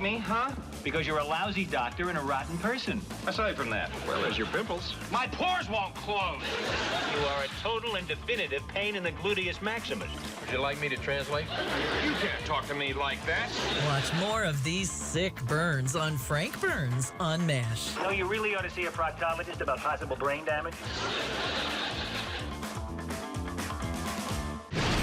me, huh? Because you're a lousy doctor and a rotten person. Aside from that, well, there's your pimples. My pores won't close. You are a total and definitive pain in the gluteus maximus. Would you like me to translate? You can't talk to me like that. Watch more of these sick burns on Frank Burns on MASH. No, you really ought to see a proctologist about possible brain damage.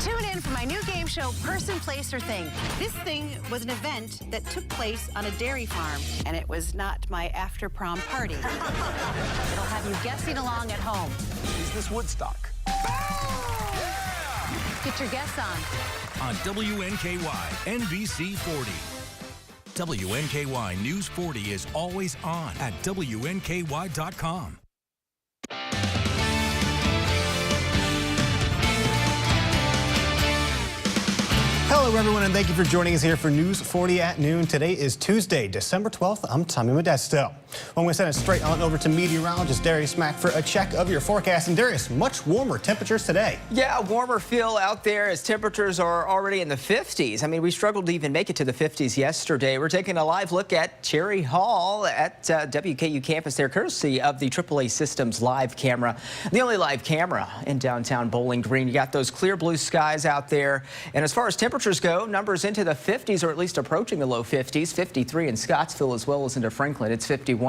Tune in for my new game show, Person, Place, or Thing. This thing was an event that took place on a dairy farm, and it was not my after-prom party. It'll have you guessing along at home. Is this Woodstock? Get your guess on WNKY, NBC 40. WNKY News 40 is always on at WNKY.com. Hello, everyone, and thank you for joining us here for News 40 at noon. Today is Tuesday, December 12th. I'm Tommy Modesto. Well, we send it straight on over to meteorologist Darius Mack for a check of your forecast. And Darius, much warmer temperatures today. Yeah, a warmer feel out there as temperatures are already in the 50s. I mean, we struggled to even make it to the 50s yesterday. We're taking a live look at Cherry Hall at WKU campus there, courtesy of the AAA Systems live camera. The only live camera in downtown Bowling Green. You got those clear blue skies out there. And as far as temperatures go, numbers into the 50s, or at least approaching the low 50s. 53 in Scottsville as well as into Franklin. It's 51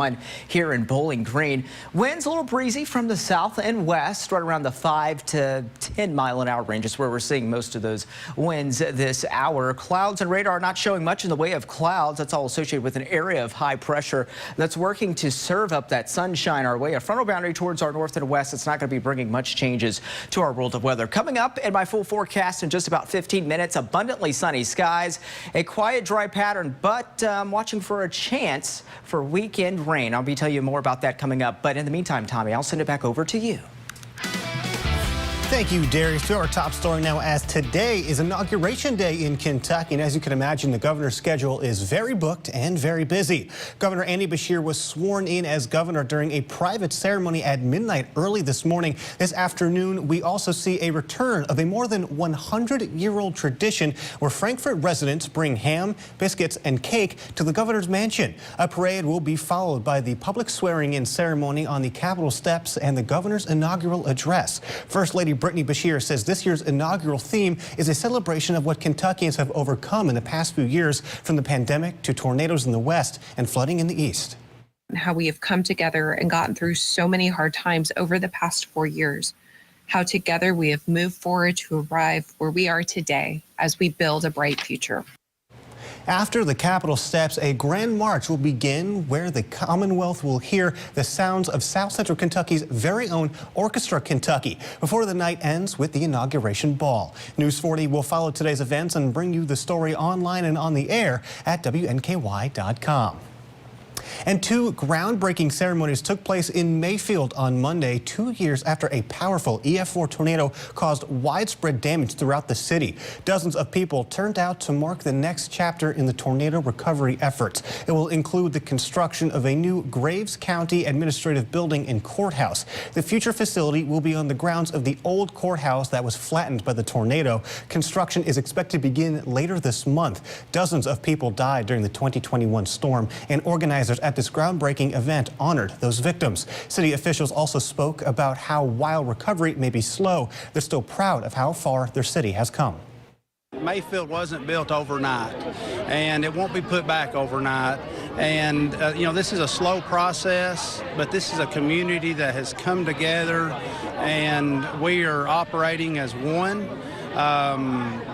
here in Bowling Green. Winds a little breezy from the south and west, right around the 5 to 10 mile an hour range is where we're seeing most of those winds this hour. Clouds and radar not showing much in the way of clouds. That's all associated with an area of high pressure that's working to serve up that sunshine our way. A frontal boundary towards our north and west. It's not going to be bringing much changes to our world of weather. Coming up in my full forecast in just about 15 minutes, abundantly sunny skies, a quiet dry pattern, but watching for a chance for weekend rain. I'll be telling you more about that coming up. But in the meantime, Tommy, I'll send it back over to you. Thank you, Darius. To our top story now, as today is Inauguration Day in Kentucky. And as you can imagine, the governor's schedule is very booked and very busy. Governor Andy Beshear was sworn in as governor during a private ceremony at midnight early this morning. This afternoon, we also see a return of a more than 100-year-old tradition where Frankfort residents bring ham, biscuits, and cake to the governor's mansion. A parade will be followed by the public swearing-in ceremony on the Capitol steps and the governor's inaugural address. First Lady Brittany Beshear says this year's inaugural theme is a celebration of what Kentuckians have overcome in the past few years, from the pandemic to tornadoes in the west and flooding in the east. How we have come together and gotten through so many hard times over the past 4 years. How together we have moved forward to arrive where we are today as we build a bright future. After the Capitol steps, a grand march will begin where the Commonwealth will hear the sounds of South Central Kentucky's very own Orchestra Kentucky before the night ends with the inauguration ball. News 40 will follow today's events and bring you the story online and on the air at WNKY.com. And two groundbreaking ceremonies took place in Mayfield on Monday, 2 years after a powerful EF4 tornado caused widespread damage throughout the city. Dozens of people turned out to mark the next chapter in the tornado recovery efforts. It will include the construction of a new Graves County administrative building and courthouse. The future facility will be on the grounds of the old courthouse that was flattened by the tornado. Construction is expected to begin later this month. Dozens of people died during the 2021 storm, and organizers at this groundbreaking event honored those victims. City officials also spoke about how, while recovery may be slow, they're still proud of how far their city has come. Mayfield wasn't built overnight, and it won't be put back overnight. And, you know, this is a slow process, but this is a community that has come together, and we are operating as one.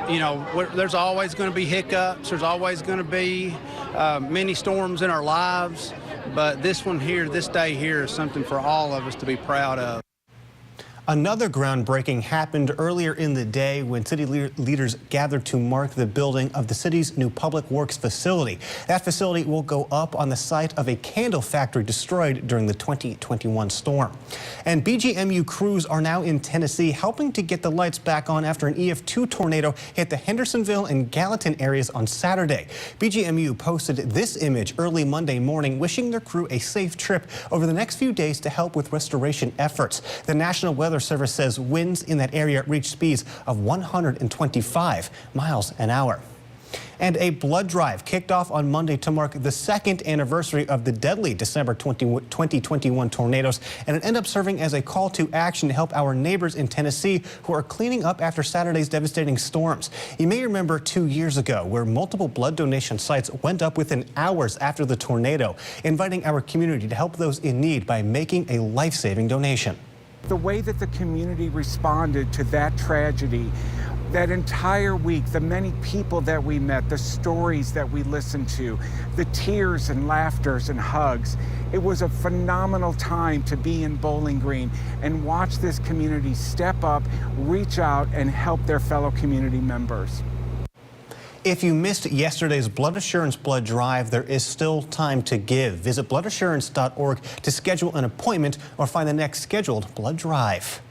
You know, there's always going to be hiccups. There's always going to be many storms in our lives. But this one here, this day here, is something for all of us to be proud of. Another groundbreaking happened earlier in the day when city leaders gathered to mark the building of the city's new public works facility. That facility will go up on the site of a candle factory destroyed during the 2021 storm. And BGMU crews are now in Tennessee helping to get the lights back on after an EF2 tornado hit the Hendersonville and Gallatin areas on Saturday. BGMU posted this image early Monday morning, wishing their crew a safe trip over the next few days to help with restoration efforts. The National Weather Service says winds in that area reached speeds of 125 miles an hour. And a blood drive kicked off on Monday to mark the second anniversary of the deadly December 2021 tornadoes, and it ended up serving as a call to action to help our neighbors in Tennessee who are cleaning up after Saturday's devastating storms. You may remember 2 years ago where multiple blood donation sites went up within hours after the tornado, inviting our community to help those in need by making a life-saving donation. The way that the community responded to that tragedy, that entire week, the many people that we met, the stories that we listened to, the tears and laughters and hugs. It was a phenomenal time to be in Bowling Green and watch this community step up, reach out, and help their fellow community members. If you missed yesterday's Blood Assurance Blood Drive, there is still time to give. Visit bloodassurance.org to schedule an appointment or find the next scheduled blood drive.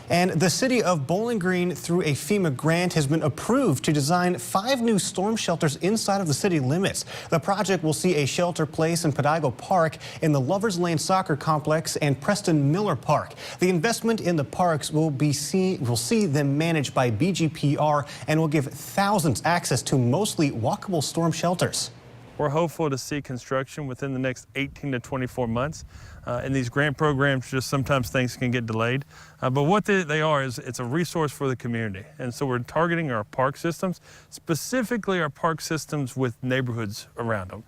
And the city of Bowling Green, through a FEMA grant, has been approved to design 5 new storm shelters inside of the city limits. The project will see a shelter place in Padago Park, in the Lovers Lane Soccer Complex, and Preston Miller Park. The investment in the parks will see them managed by BGPR and will give thousands access to mostly walkable storm shelters. We're hopeful to see construction within the next 18 to 24 months. In these grant programs, just sometimes things can get delayed. But what they are is it's a resource for the community. And so we're targeting our park systems, specifically our park systems with neighborhoods around them,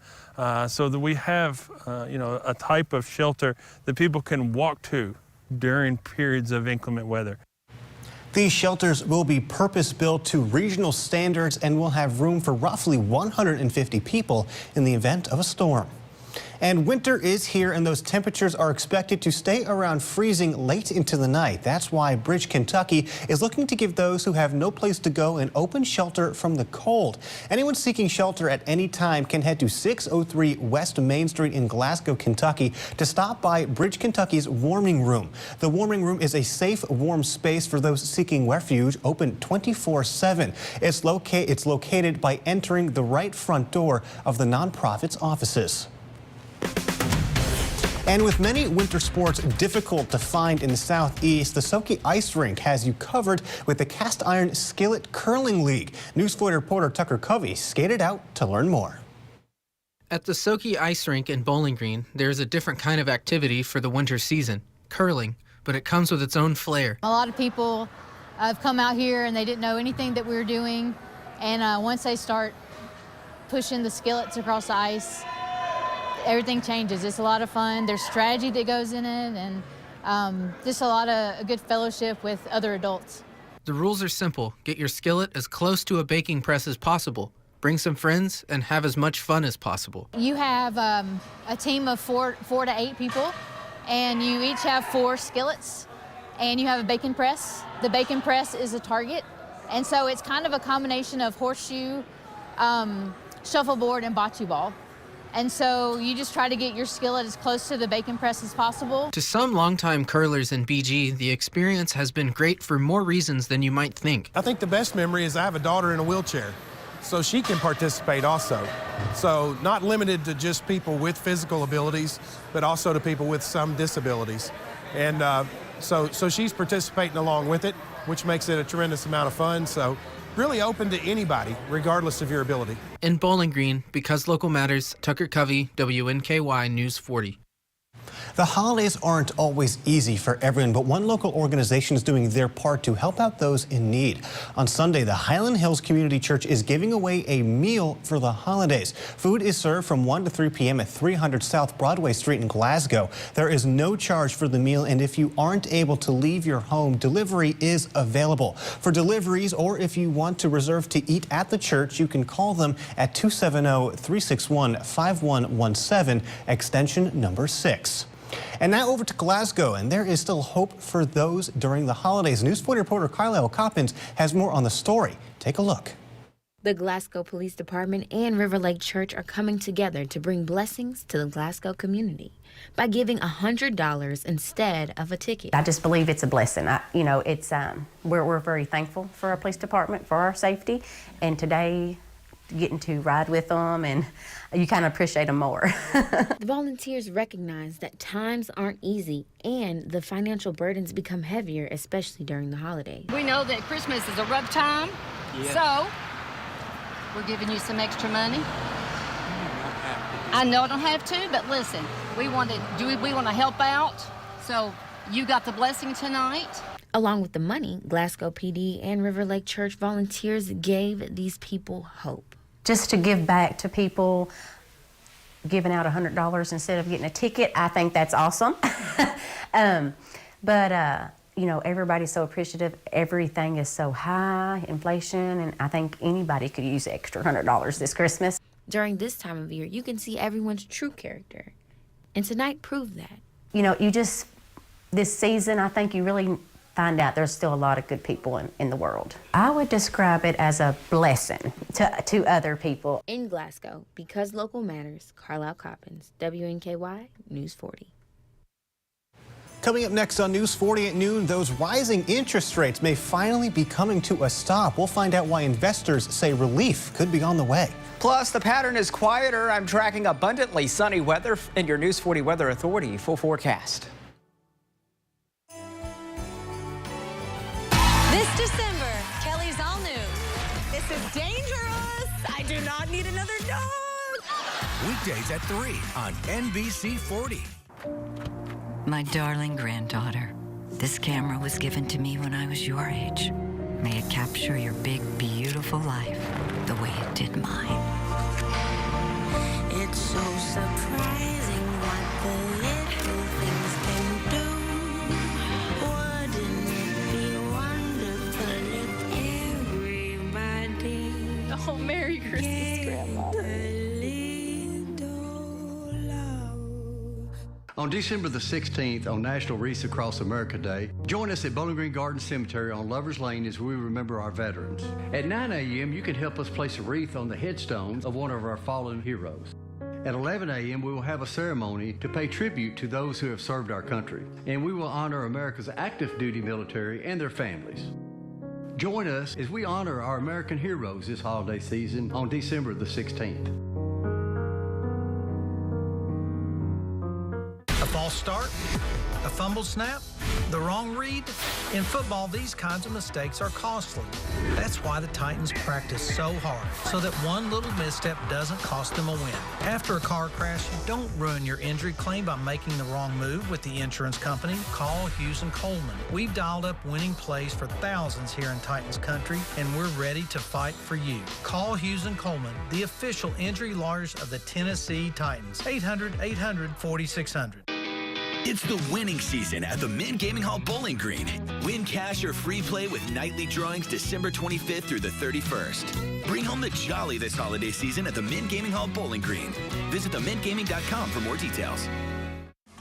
so that we have a type of shelter that people can walk to during periods of inclement weather. These shelters will be purpose-built to regional standards and will have room for roughly 150 people in the event of a storm. And winter is here, and those temperatures are expected to stay around freezing late into the night. That's why Bridge, Kentucky is looking to give those who have no place to go an open shelter from the cold. Anyone seeking shelter at any time can head to 603 West Main Street in Glasgow, Kentucky to stop by Bridge, Kentucky's warming room. The warming room is a safe, warm space for those seeking refuge, open 24/7. It's located by entering the right front door of the nonprofit's offices. And with many winter sports difficult to find in the Southeast, the Soki Ice Rink has you covered with the Cast Iron Skillet Curling League. News 4 reporter Tucker Covey skated out to learn more. At the Soki Ice Rink in Bowling Green, there's a different kind of activity for the winter season, curling, but it comes with its own flair. A lot of people have come out here and they didn't know anything that we were doing, and once they start pushing the skillets across the ice, everything changes. It's a lot of fun. There's strategy that goes in it, and just a lot of good fellowship with other adults. The rules are simple. Get your skillet as close to a baking press as possible. Bring some friends and have as much fun as possible. You have a team of four to eight people, and you each have 4 skillets, and you have a baking press. The baking press is a target, and so it's kind of a combination of horseshoe, shuffleboard, and bocce ball. And so you just try to get your skillet as close to the baking press as possible. To some longtime curlers in BG, the experience has been great for more reasons than you might think. I think the best memory is I have a daughter in a wheelchair, so she can participate also. So not limited to just people with physical abilities, but also to people with some disabilities. And so she's participating along with it, which makes it a tremendous amount of fun. So really open to anybody, regardless of your ability. In Bowling Green, because local matters, Tucker Covey, WNKY News 40. The holidays aren't always easy for everyone, but one local organization is doing their part to help out those in need. On Sunday, the Highland Hills Community Church is giving away a meal for the holidays. Food is served from 1 to 3 p.m. at 300 South Broadway Street in Glasgow. There is no charge for the meal, and if you aren't able to leave your home, delivery is available. For deliveries, or if you want to reserve to eat at the church, you can call them at 270-361-5117, extension number 6. And now over to Glasgow, and there is still hope for those during the holidays. News 4 reporter Carlisle Coppins has more on the story. Take a look. The Glasgow Police Department and River Lake Church are coming together to bring blessings to the Glasgow community by giving $100 instead of a ticket. I just believe it's a blessing. We're very thankful for our police department, for our safety, and today getting to ride with them, and you kind of appreciate them more. The volunteers recognize that times aren't easy and the financial burdens become heavier, especially during the holidays. We know that Christmas is a rough time, so we're giving you some extra money. I know I don't have to, but listen, we want to help out. So you got the blessing tonight. Along with the money, Glasgow PD and River Lake Church volunteers gave these people hope. Just to give back to people, giving out $100 instead of getting a ticket, I think that's awesome. You know, everybody's so appreciative. Everything is so high, inflation, and I think anybody could use extra $100 this Christmas. During this time of year, you can see everyone's true character. And tonight proved that. You know, this season, I think you really find out there's still a lot of good people in the world. I would describe it as a blessing to other people. In Glasgow, because local matters, Carlisle Coppins, WNKY News 40. Coming up next on News 40 at noon, those rising interest rates may finally be coming to a stop. We'll find out why investors say relief could be on the way. Plus, the pattern is quieter. I'm tracking abundantly sunny weather in your News 40 Weather Authority full forecast. This December, Kelly's all new. This is dangerous. I do not need another dog. Weekdays at 3 on NBC 40. My darling granddaughter, this camera was given to me when I was your age. May it capture your big, beautiful life the way it did mine. It's so surprising what the little things can do. Wouldn't it be wonderful if everybody... Oh, Merry Christmas, Grandma. On December the 16th, on National Wreaths Across America Day, join us at Bowling Green Garden Cemetery on Lover's Lane as we remember our veterans. At 9 a.m., you can help us place a wreath on the headstones of one of our fallen heroes. At 11 a.m., we will have a ceremony to pay tribute to those who have served our country, and we will honor America's active duty military and their families. Join us as we honor our American heroes this holiday season on December the 16th. A false start, a fumbled snap, the wrong read. In football, these kinds of mistakes are costly. That's why the Titans practice so hard, so that one little misstep doesn't cost them a win. After a car crash, don't ruin your injury claim by making the wrong move with the insurance company. Call Hughes & Coleman. We've dialed up winning plays for thousands here in Titans country, and we're ready to fight for you. Call Hughes & Coleman, the official injury lawyers of the Tennessee Titans. 800-800-4600. It's the winning season at the Mint Gaming Hall Bowling Green. Win cash or free play with nightly drawings December 25th through the 31st. Bring home the jolly this holiday season at the Mint Gaming Hall Bowling Green. Visit themintgaming.com for more details.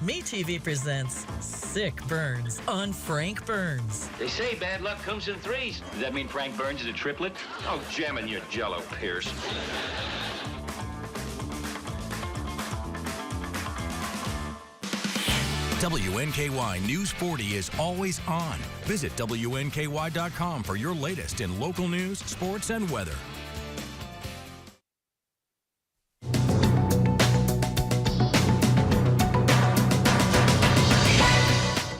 MeTV presents Sick Burns on Frank Burns. They say bad luck comes in threes. Does that mean Frank Burns is a triplet? Oh, jamming your jello, Pierce. WNKY News 40 is always on. Visit WNKY.com for your latest in local news, sports, and weather.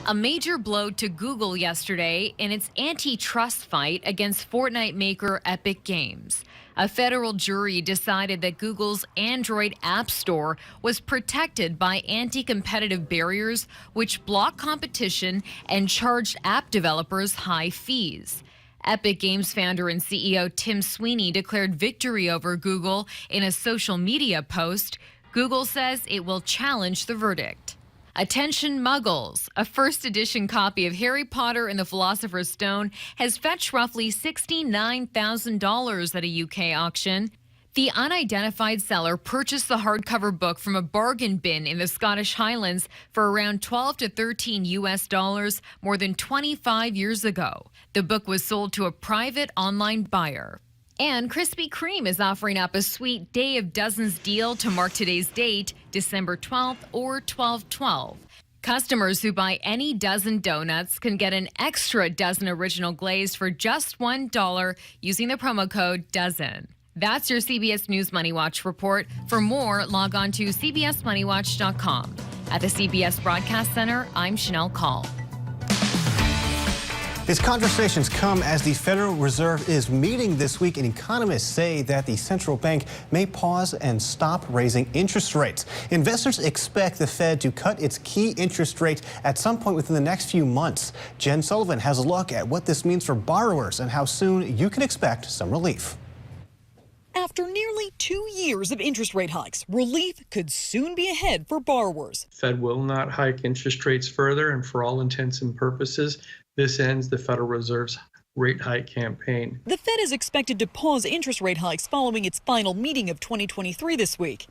A major blow to Google yesterday in its antitrust fight against Fortnite maker Epic Games. A federal jury decided that Google's Android App Store was protected by anti-competitive barriers which block competition and charged app developers high fees. Epic Games founder and CEO Tim Sweeney declared victory over Google in a social media post. Google says it will challenge the verdict. Attention Muggles! A first edition copy of Harry Potter and the Philosopher's Stone has fetched roughly $69,000 at a UK auction. The unidentified seller purchased the hardcover book from a bargain bin in the Scottish Highlands for around $12 to $13 US more than 25 years ago. The book was sold to a private online buyer. And Krispy Kreme is offering up a sweet Day of Dozens deal to mark today's date, December 12th or 12/12. Customers who buy any dozen donuts can get an extra dozen original glazed for just $1 using the promo code DOZEN. That's your CBS News Money Watch report. For more, log on to cbsmoneywatch.com. At the CBS Broadcast Center, I'm Chanel Call. These conversations come as the Federal Reserve is meeting this week, and economists say that the central bank may pause and stop raising interest rates. Investors expect the Fed to cut its key interest rate at some point within the next few months. Jen Sullivan has a look at what this means for borrowers and how soon you can expect some relief. After nearly 2 years of interest rate hikes, relief could soon be ahead for borrowers. Fed will not hike interest rates further, and for all intents and purposes, this ends the Federal Reserve's rate hike campaign. The Fed is expected to pause interest rate hikes following its final meeting of 2023 this week.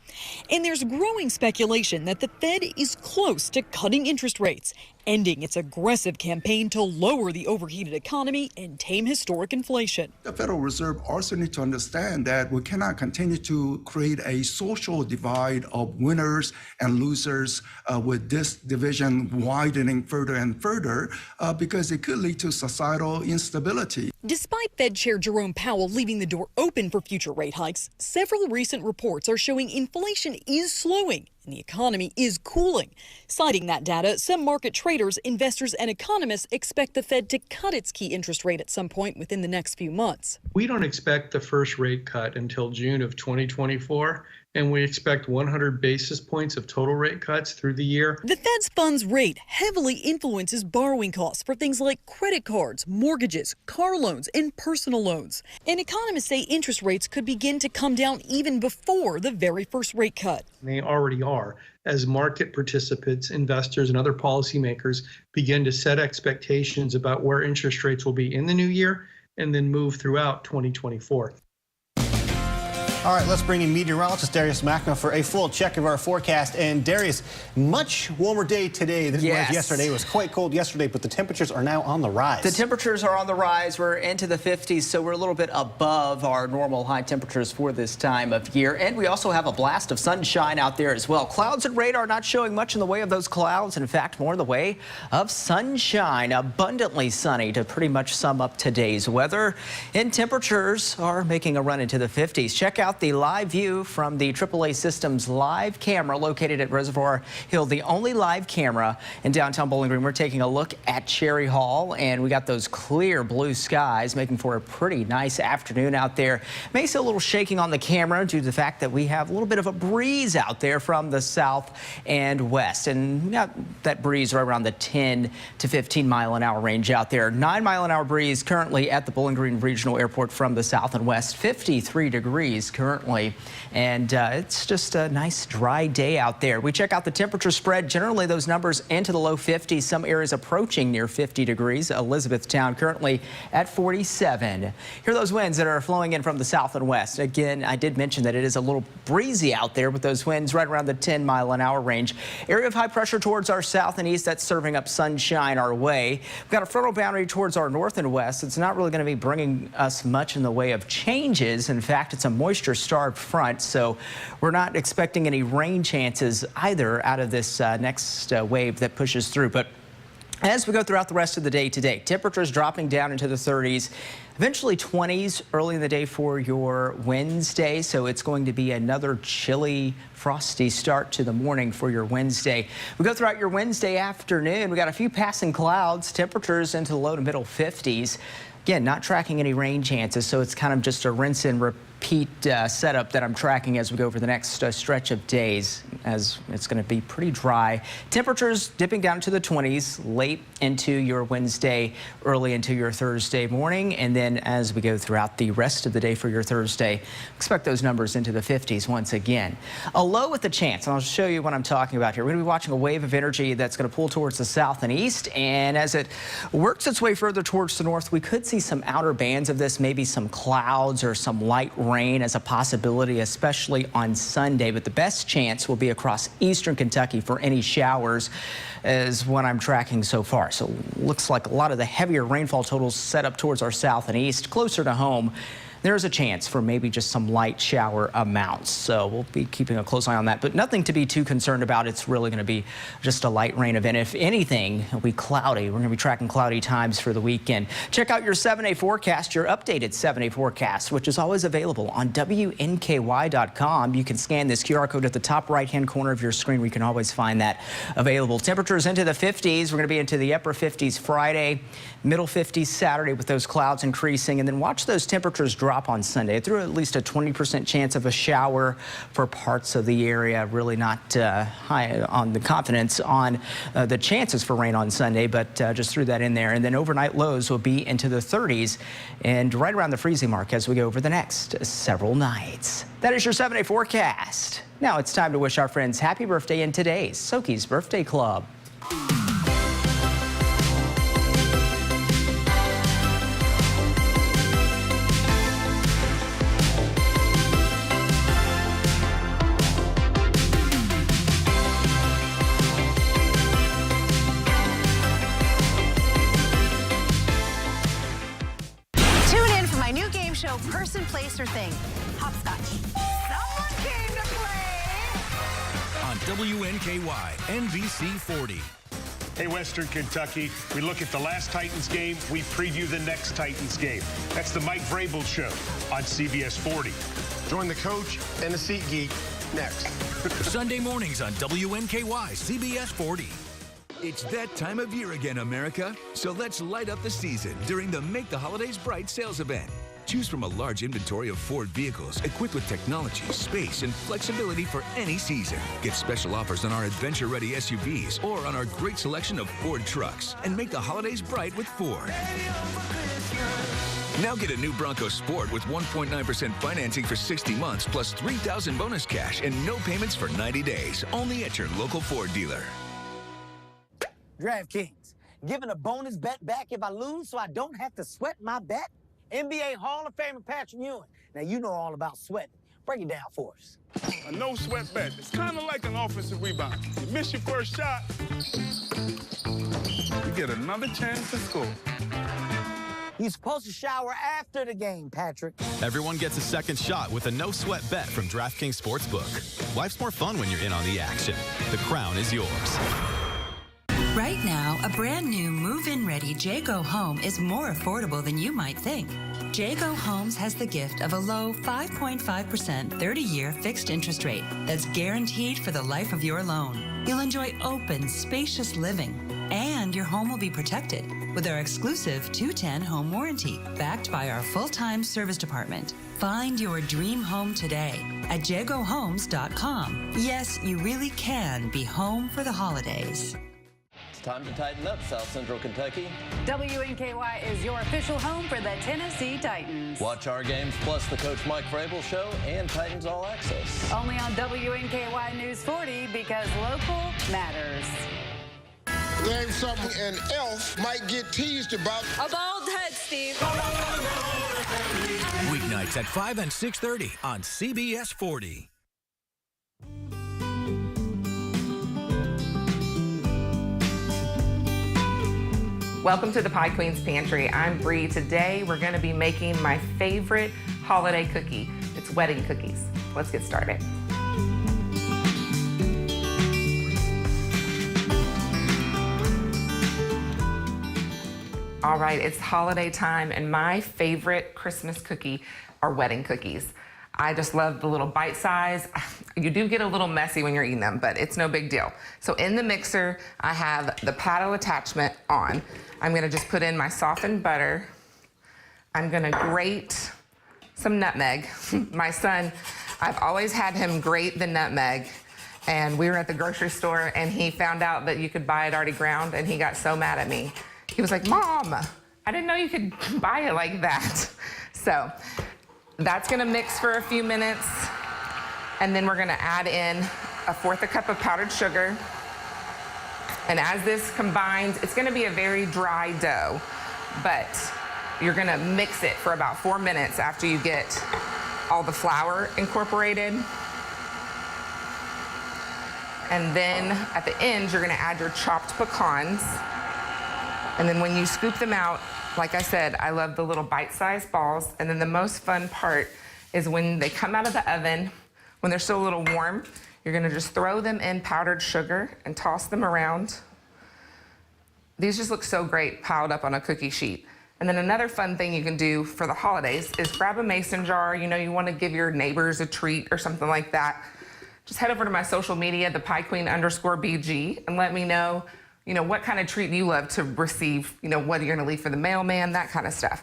And there's growing speculation that the Fed is close to cutting interest rates, ending its aggressive campaign to lower the overheated economy and tame historic inflation. The Federal Reserve also needs to understand that we cannot continue to create a social divide of winners and losers with this division widening further and further because it could lead to societal instability. Despite Fed Chair Jerome Powell leaving the door open for future rate hikes, several recent reports are showing inflation is slowing and the economy is cooling. Citing that data, some market traders, investors, and economists expect the Fed to cut its key interest rate at some point within the next few months. We don't expect the first rate cut until June of 2024, and we expect 100 basis points of total rate cuts through the year. The Fed's funds rate heavily influences borrowing costs for things like credit cards, mortgages, car loans, and personal loans. And economists say interest rates could begin to come down even before the very first rate cut. They already are, as market participants, investors, and other policymakers begin to set expectations about where interest rates will be in the new year and then move throughout 2024. All right, let's bring in meteorologist Darius Mackna for a full check of our forecast. And Darius, much warmer day today than it was yesterday. It was quite cold yesterday, but the temperatures are now on the rise. The temperatures are on the rise. We're into the 50s, so we're a little bit above our normal high temperatures for this time of year. And we also have a blast of sunshine out there as well. Clouds and radar not showing much in the way of those clouds. In fact, more in the way of sunshine. Abundantly sunny to pretty much sum up today's weather. And temperatures are making a run into the 50s. Check out the live view from the AAA Systems live camera located at Reservoir Hill, the only live camera in downtown Bowling Green. We're taking a look at Cherry Hall, and we got those clear blue skies making for a pretty nice afternoon out there. May see a little shaking on the camera due to the fact that we have a little bit of a breeze out there from the south and west, and we got that breeze right around the 10 to 15 mile an hour range out there. 9 mile an hour breeze currently at the Bowling Green Regional Airport from the south and west. 53 degrees currently, and it's just a nice dry day out there. We check out the temperature spread. Generally, those numbers into the low 50s. Some areas approaching near 50 degrees. Elizabethtown currently at 47. Here are those winds that are flowing in from the south and west. Again, I did mention that it is a little breezy out there with those winds right around the 10 mile an hour range. Area of high pressure towards our south and east that's serving up sunshine our way. We've got a frontal boundary towards our north and west. It's not really going to be bringing us much in the way of changes. In fact, it's a moisture-starved front, so we're not expecting any rain chances either out of this next wave that pushes through. But as we go throughout the rest of the day today, temperatures dropping down into the 30s, eventually 20s early in the day for your Wednesday. So it's going to be another chilly, frosty start to the morning for your Wednesday. We go throughout your Wednesday afternoon. We got a few passing clouds, temperatures into the low to middle 50s. Again, not tracking any rain chances, so it's kind of just a rinse and repeat setup that I'm tracking as we go over the next stretch of days, as it's going to be pretty dry. Temperatures dipping down to the 20s late into your Wednesday, early into your Thursday morning, and then as we go throughout the rest of the day for your Thursday, expect those numbers into the 50s once again. A low with a chance, and I'll show you what I'm talking about here. We're going to be watching a wave of energy that's going to pull towards the south and east, and as it works its way further towards the north, we could see some outer bands of this, maybe some clouds or some light rain as a possibility, especially on Sunday. But the best chance will be across eastern Kentucky for any showers, is what I'm tracking so far. So looks like a lot of the heavier rainfall totals set up towards our south and east, closer to home. There's a chance for maybe just some light shower amounts. So we'll be keeping a close eye on that, but nothing to be too concerned about. It's really going to be just a light rain event. If anything, it'll be cloudy. We're going to be tracking cloudy times for the weekend. Check out your 7-day forecast, your updated 7-day forecast, which is always available on WNKY.com. You can scan this QR code at the top right-hand corner of your screen. We can always find that available. Temperatures into the 50s. We're going to be into the upper 50s Friday, middle 50s Saturday with those clouds increasing, and then watch those temperatures drop on Sunday through at least a 20% chance of a shower for parts of the area. Really not high on the confidence on the chances for rain on Sunday, but just threw that in there. And then overnight lows will be into the 30s and right around the freezing mark as we go over the next several nights. That is your 7-day forecast. Now it's time to wish our friends happy birthday in today's Soki's Birthday Club. Show person, place, or thing. Hopscotch. Someone came to play. On WNKY, NBC 40. Hey, Western Kentucky, we look at the last Titans game, we preview the next Titans game. That's the Mike Vrabel Show on CBS 40. Join the coach and the seat geek next. Sunday mornings on WNKY, CBS 40. It's that time of year again, America. So let's light up the season during the Make the Holidays Bright sales event. Choose from a large inventory of Ford vehicles equipped with technology, space, and flexibility for any season. Get special offers on our adventure-ready SUVs or on our great selection of Ford trucks. And make the holidays bright with Ford. Now get a new Bronco Sport with 1.9% financing for 60 months plus $3,000 bonus cash and no payments for 90 days. Only at your local Ford dealer. DraftKings, giving a bonus bet back if I lose so I don't have to sweat my bet? NBA Hall of Famer Patrick Ewing. Now, you know all about sweating. Break it down for us. A no-sweat bet. It's kind of like an offensive rebound. You miss your first shot, you get another chance to score. You're supposed to shower after the game, Patrick. Everyone gets a second shot with a no-sweat bet from DraftKings Sportsbook. Life's more fun when you're in on the action. The crown is yours. Right now, a brand new move-in ready Jaygo home is more affordable than you might think. Jaygo Homes has the gift of a low 5.5% 30-year fixed interest rate that's guaranteed for the life of your loan. You'll enjoy open, spacious living, and your home will be protected with our exclusive 210 home warranty, backed by our full-time service department. Find your dream home today at JaygoHomes.com. Yes, you really can be home for the holidays. It's time to tighten up, South Central Kentucky. WNKY is your official home for the Tennessee Titans. Watch our games plus the Coach Mike Vrabel Show and Titans All Access. Only on WNKY News 40 because local matters. Name something an elf might get teased about. A bald head, Steve. Weeknights at 5 and 6:30 on CBS 40. Welcome to the Pie Queen's Pantry. I'm Bree. Today we're going to be making my favorite holiday cookie. It's wedding cookies. Let's get started. All right, it's holiday time, and my favorite Christmas cookie are wedding cookies. I just love the little bite size. You do get a little messy when you're eating them, but it's no big deal. So in the mixer, I have the paddle attachment on. I'm gonna just put in my softened butter. I'm gonna grate some nutmeg. My son, I've always had him grate the nutmeg, and we were at the grocery store and he found out that you could buy it already ground, and he got so mad at me. He was like, "Mom, I didn't know you could buy it like that." So that's gonna mix for a few minutes, and then we're gonna add in 1/4 cup of powdered sugar. And as this combines, it's gonna be a very dry dough, but you're gonna mix it for about 4 minutes after you get all the flour incorporated. And then at the end, you're gonna add your chopped pecans. And then when you scoop them out, Like I said, I love the little bite-sized balls. And then the most fun part is when they come out of the oven, when they're still a little warm, you're gonna just throw them in powdered sugar and toss them around. These just look so great piled up on a cookie sheet. And then another fun thing you can do for the holidays is grab a mason jar. You know, you want to give your neighbors a treat or something like that. Just head over to my social media, the PieQueen_BG, and let me know, what kind of treat you love to receive, whether you're going to leave for the mailman, that kind of stuff.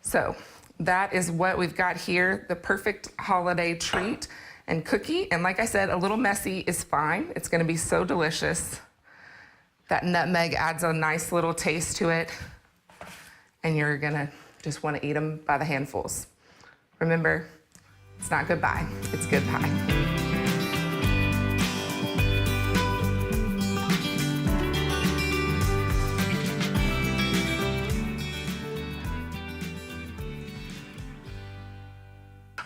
So that is what we've got here, the perfect holiday treat and cookie. And like I said, a little messy is fine. It's going to be so delicious. That nutmeg adds a nice little taste to it. And you're gonna just wanna eat them by the handfuls. Remember, it's not goodbye, it's good pie.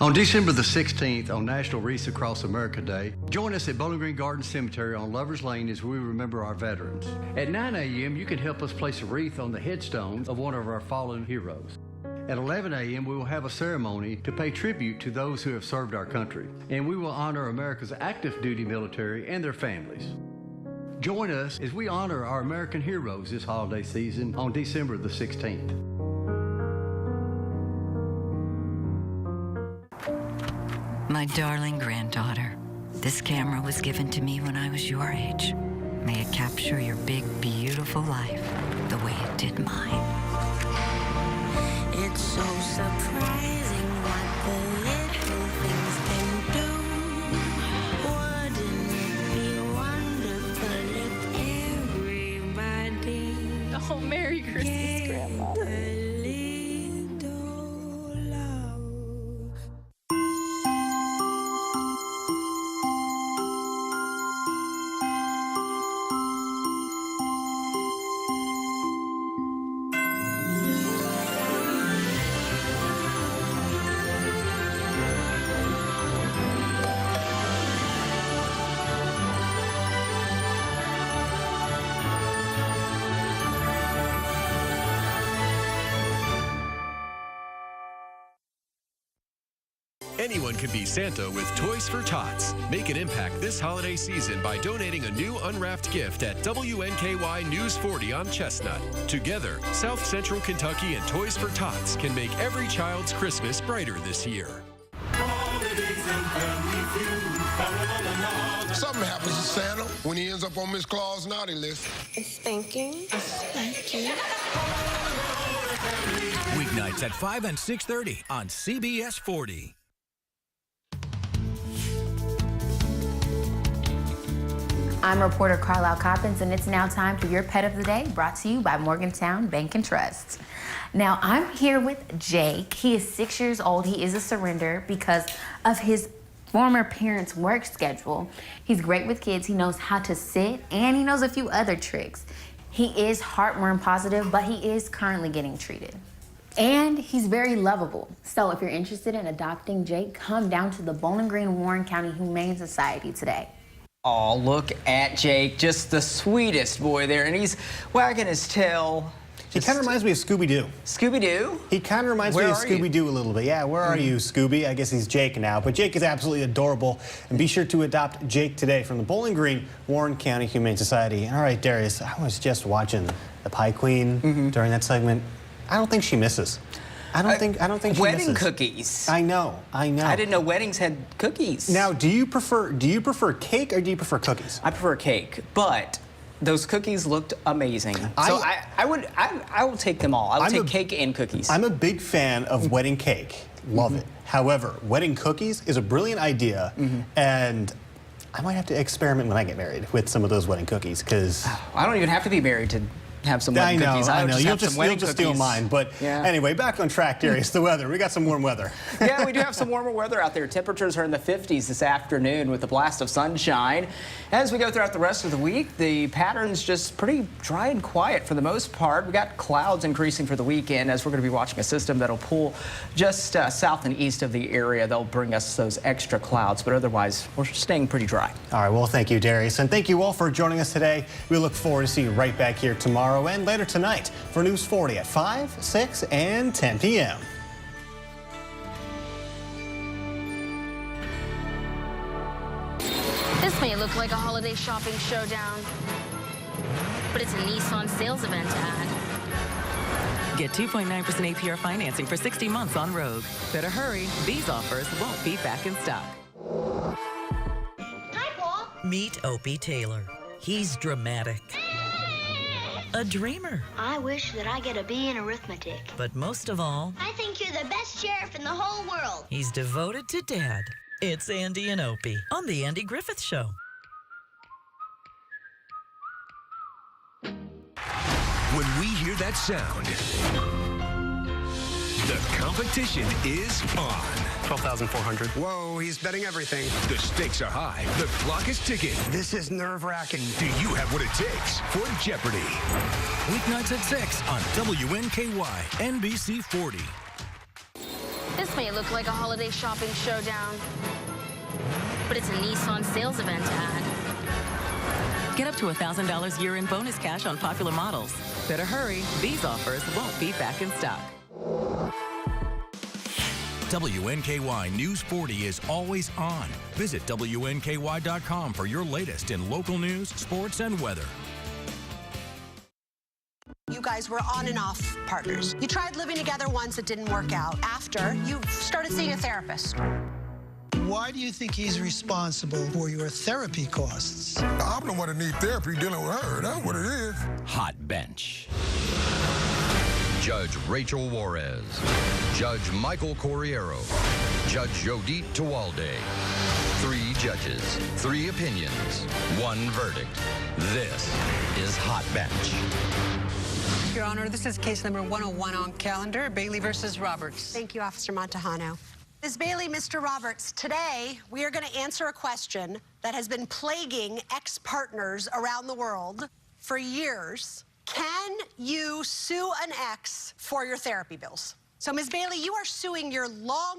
On December the 16th, on National Wreaths Across America Day, join us at Bowling Green Garden Cemetery on Lovers Lane as we remember our veterans. At 9 a.m., you can help us place a wreath on the headstone of one of our fallen heroes. At 11 a.m., we will have a ceremony to pay tribute to those who have served our country, and we will honor America's active duty military and their families. Join us as we honor our American heroes this holiday season on December the 16th. My darling granddaughter, this camera was given to me when I was your age. May it capture your big, beautiful life the way it did mine. It's so surprising what the little things can do. Wouldn't it be wonderful if everybody... Oh, Merry Christmas, Grandma. Anyone can be Santa with Toys for Tots. Make an impact this holiday season by donating a new unwrapped gift at WNKY News 40 on Chestnut. Together, South Central Kentucky and Toys for Tots can make every child's Christmas brighter this year. Something happens to Santa when he ends up on Miss Claus' naughty list. It's thinking. Weeknights at 5 and 6:30 on CBS 40. I'm reporter Carlisle Coppins, and it's now time for your Pet of the Day, brought to you by Morgantown Bank and Trust. Now, I'm here with Jake. He is 6 years old. He is a surrender because of his former parents' work schedule. He's great with kids. He knows how to sit, and he knows a few other tricks. He is heartworm positive, but he is currently getting treated. And he's very lovable. So if you're interested in adopting Jake, come down to the Bowling Green Warren County Humane Society today. Oh, look at Jake, just the sweetest boy there, and he's wagging his tail. He kind of reminds me of Scooby-Doo. Scooby-Doo? He kind of reminds me of Scooby-Doo a little bit. Yeah, where are you, Scooby? I guess he's Jake now, but Jake is absolutely adorable. And be sure to adopt Jake today from the Bowling Green Warren County Humane Society. All right, Darius, I was just watching the Pie Queen during that segment. I don't think she misses. I don't think she wedding misses. Cookies. I know. I didn't know weddings had cookies. Now, do you prefer cake or do you prefer cookies? I prefer cake, but those cookies looked amazing. So I will take them all. I would take cake and cookies. I'm a big fan of wedding cake. Love it. However, wedding cookies is a brilliant idea, and I might have to experiment when I get married with some of those wedding cookies, because I don't even have to be married to have some wedding cookies. I know. You'll just steal mine. But anyway, back on track, Darius. The weather. We got some warm weather. Yeah, we do have some warmer weather out there. Temperatures are in the 50s this afternoon with a blast of sunshine. As we go throughout the rest of the week, the pattern's just pretty dry and quiet for the most part. We got clouds increasing for the weekend as we're going to be watching a system that'll pull just south and east of the area. They'll bring us those extra clouds, but otherwise we're staying pretty dry. All right. Well, thank you, Darius, and thank you all for joining us today. We look forward to seeing you right back here tomorrow. WRON later tonight for News 40 at 5, 6, and 10 p.m. This may look like a holiday shopping showdown, but it's a Nissan sales event ad. Get 2.9% APR financing for 60 months on Rogue. Better hurry. These offers won't be back in stock. Hi, Paul. Meet Opie Taylor. He's dramatic. A dreamer. I wish that I get a B in arithmetic. But most of all, I think you're the best sheriff in the whole world. he's devoted to Dad. It's Andy and Opie on The Andy Griffith Show. When we hear that sound, the competition is on. 12,400. Whoa, he's betting everything. The stakes are high. The clock is ticking. This is nerve-wracking. Do you have what it takes for Jeopardy? Weeknights at 6 on WNKY, NBC 40. This may look like a holiday shopping showdown, but it's a Nissan sales event ad. Get up to $1,000 year-end bonus cash on popular models. Better hurry. These offers won't be back in stock. WNKY News 40 is always on. Visit WNKY.com for your latest in local news, sports, and weather. You guys were on and off partners. You tried living together once, it didn't work out. After, you started seeing a therapist. Why do you think he's responsible for your therapy costs? I'm the one that need therapy dealing with her. That's what it is. Hot Bench. Judge Rachel Juarez. Judge Michael Corriero. Judge Jodit Tawalde. 3 judges, 3 opinions, 1 verdict. This is Hot Bench. Your Honor, this is case number 101 on calendar, Bailey versus Roberts. Thank you, Officer Montejano. Ms. Bailey, Mr. Roberts, today we are going to answer a question that has been plaguing ex-partners around the world for years. Can you sue an ex for your therapy bills? So, Ms. Bailey, you are suing your long